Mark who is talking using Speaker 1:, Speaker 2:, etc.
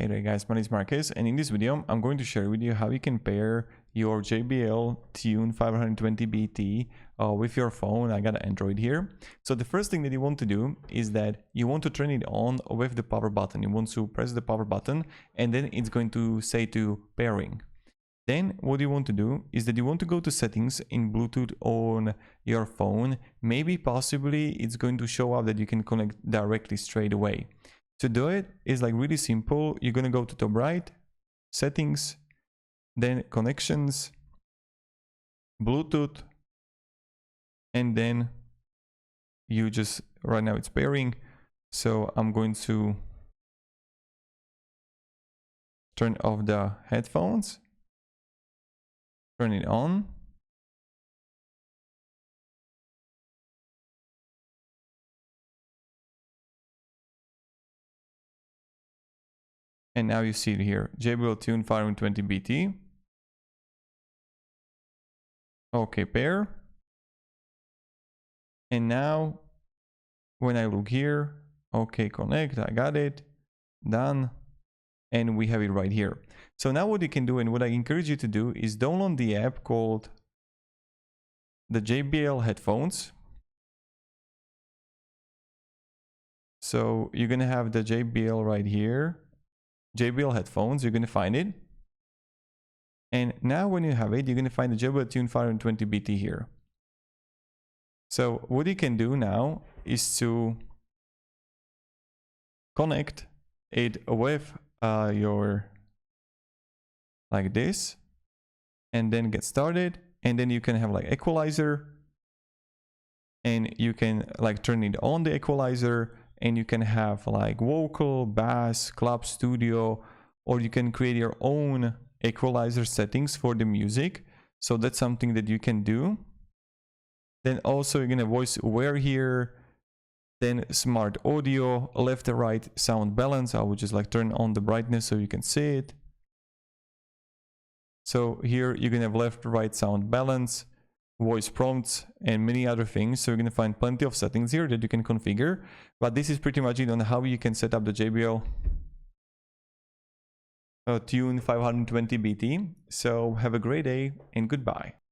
Speaker 1: Hey there guys, my name is Marcus, and in this video I'm going to share with you how you can pair your JBL Tune 520BT with your phone. I got an Android here. So the first thing that you want to do is that you want to turn it on with the power button. You want to press the power button and then it's going to say to pairing. Then what you want to do is that you want to go to settings in Bluetooth on your phone. Maybe possibly it's going to show up that you can connect directly straight away. To do it is like really simple. You're going to go to top right, settings, then connections, Bluetooth, and then you just, right now it's pairing. So I'm going to turn off the headphones, turn it on. And now you see it here, JBL Tune 520BT. Okay, pair. And now when I look here, okay, connect, I got it, done. And we have it right here. So now what you can do and what I encourage you to do is download the app called the JBL headphones. So you're going to have the JBL right here. JBL headphones, you're going to find it. And now when you have it, you're going to find the JBL Tune 520BT here. So what you can do now is to connect it with your, like this, and then get started. And then you can have like equalizer, and you can like turn it on the equalizer, and you can have like vocal, bass, club studio, or you can create your own equalizer settings for the music. So that's something that you can do. Then also you're gonna voice aware here, then smart audio, left and right sound balance. I would just like turn on the brightness so you can see it. So here you're gonna have left right sound balance, voice prompts, and many other things. So you're gonna find plenty of settings here that you can configure. But this is pretty much it on how you can set up the JBL Tune 520BT. So have a great day and goodbye.